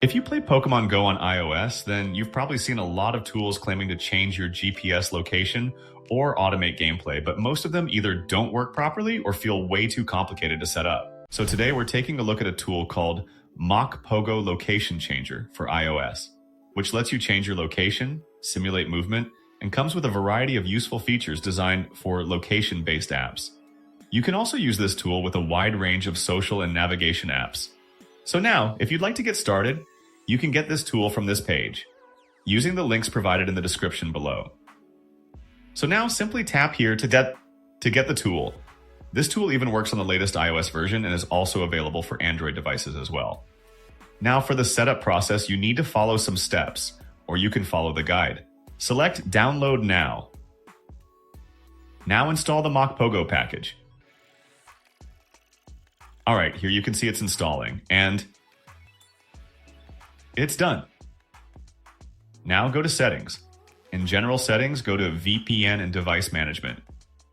If you play Pokemon Go on iOS, then you've probably seen a lot of tools claiming to change your GPS location or automate gameplay, but most of them either don't work properly or feel way too complicated to set up. So today we're taking a look at a tool called MocPOGO Location Changer for iOS, which lets you change your location, simulate movement, and comes with a variety of useful features designed for location-based apps. You can also use this tool with a wide range of social and navigation apps. So now, if you'd like to get started, you can get this tool from this page, using the links provided in the description below. So now simply tap here to get the tool. This tool even works on the latest iOS version and is also available for Android devices as well. Now for the setup process, you need to follow some steps, or you can follow the guide. Select Download Now. Now install the MocPOGO package. Alright, here you can see it's installing, and it's done. Now go to Settings. In General Settings, go to VPN and Device Management.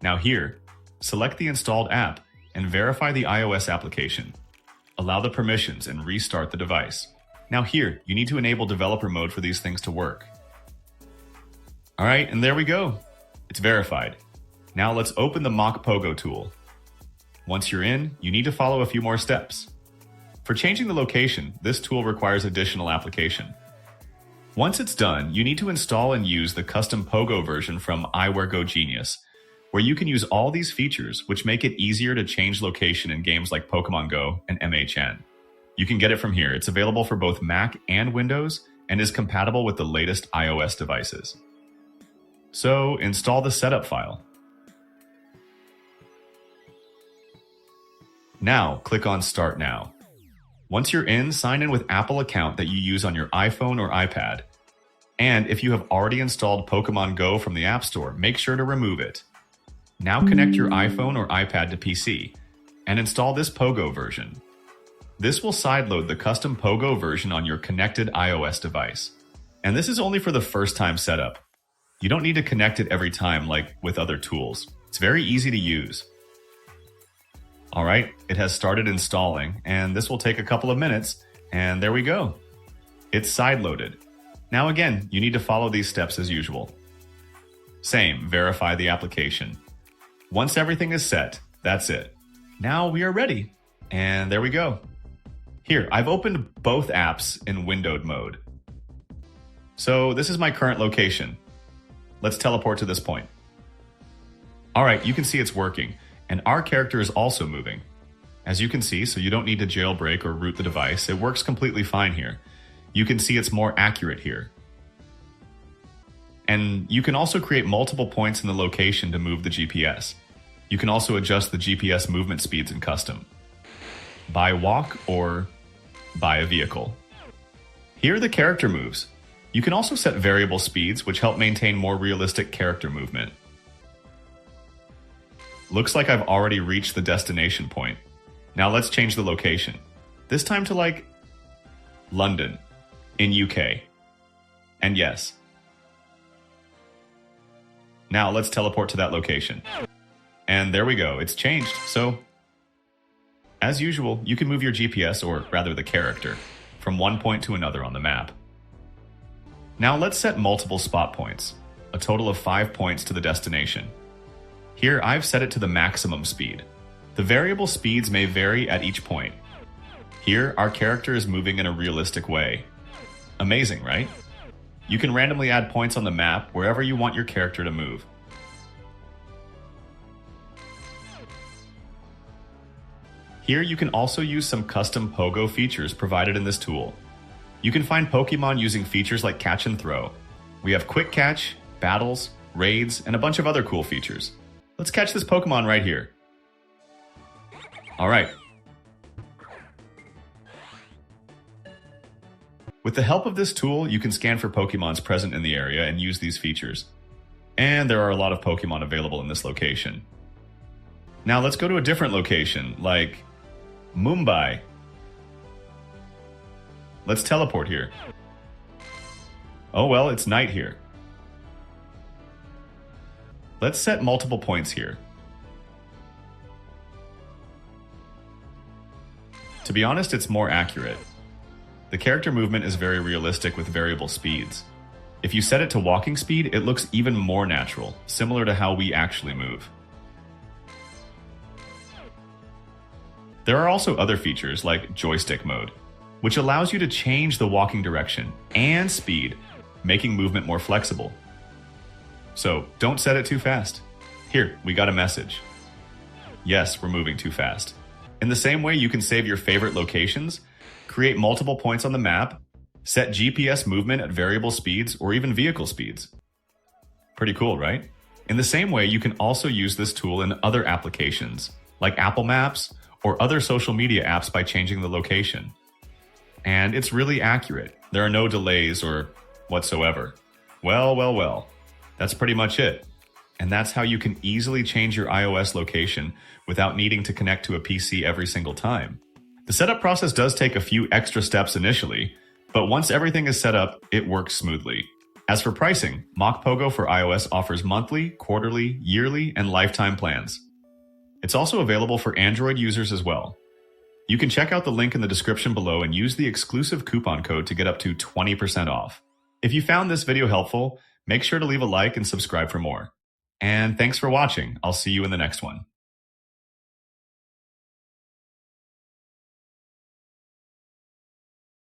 Now here, select the installed app and verify the iOS application. Allow the permissions and restart the device. Now here, you need to enable developer mode for these things to work. Alright, and there we go. It's verified. Now let's open the MocPOGO tool. Once you're in, you need to follow a few more steps. For changing the location, this tool requires additional application. Once it's done, you need to install and use the custom POGO version from Go Genius, where you can use all these features which make it easier to change location in games like Pokemon Go and MHN. You can get it from here. It's available for both Mac and Windows and is compatible with the latest iOS devices. So install the setup file. Now click on Start Now. Once you're in, sign in with Apple account that you use on your iPhone or iPad. And if you have already installed Pokemon Go from the App Store, make sure to remove it. Now connect your iPhone or iPad to PC and install this POGO version. This will sideload the custom POGO version on your connected iOS device. And this is only for the first time setup. You don't need to connect it every time like with other tools. It's very easy to use. Alright, it has started installing, and this will take a couple of minutes, and there we go. It's sideloaded. Now again, you need to follow these steps as usual. Same, verify the application. Once everything is set, that's it. Now we are ready, and there we go. Here, I've opened both apps in windowed mode. So this is my current location. Let's teleport to this point. Alright, you can see it's working. And our character is also moving. As you can see, so you don't need to jailbreak or root the device, it works completely fine here. You can see it's more accurate here. And you can also create multiple points in the location to move the GPS. You can also adjust the GPS movement speeds in custom, by walk or by a vehicle. Here the character moves. You can also set variable speeds, which help maintain more realistic character movement. Looks like I've already reached the destination point. Now let's change the location. This time to like London in UK. And yes. Now let's teleport to that location. And there we go, it's changed. So as usual, you can move your GPS, or rather the character, from one point to another on the map. Now let's set multiple spot points, a total of 5 points to the destination. Here, I've set it to the maximum speed. The variable speeds may vary at each point. Here, our character is moving in a realistic way. Amazing, right? You can randomly add points on the map wherever you want your character to move. Here, you can also use some custom POGO features provided in this tool. You can find Pokemon using features like catch and throw. We have quick catch, battles, raids, and a bunch of other cool features. Let's catch this Pokemon right here. Alright. With the help of this tool, you can scan for Pokemons present in the area and use these features. And there are a lot of Pokemon available in this location. Now let's go to a different location, like Mumbai. Let's teleport here. Oh well, it's night here. Let's set multiple points here. To be honest, it's more accurate. The character movement is very realistic with variable speeds. If you set it to walking speed, it looks even more natural, similar to how we actually move. There are also other features like joystick mode, which allows you to change the walking direction and speed, making movement more flexible. So don't set it too fast. Here, we got a message. Yes, we're moving too fast. In the same way, you can save your favorite locations, create multiple points on the map, set GPS movement at variable speeds or even vehicle speeds. Pretty cool, right? In the same way, you can also use this tool in other applications, like Apple Maps or other social media apps by changing the location. And it's really accurate. There are no delays or whatsoever. Well. That's pretty much it. And that's how you can easily change your iOS location without needing to connect to a PC every single time. The setup process does take a few extra steps initially, but once everything is set up, it works smoothly. As for pricing, MocPOGO for iOS offers monthly, quarterly, yearly, and lifetime plans. It's also available for Android users as well. You can check out the link in the description below and use the exclusive coupon code to get up to 20% off. If you found this video helpful, make sure to leave a like and subscribe for more. And thanks for watching. I'll see you in the next one.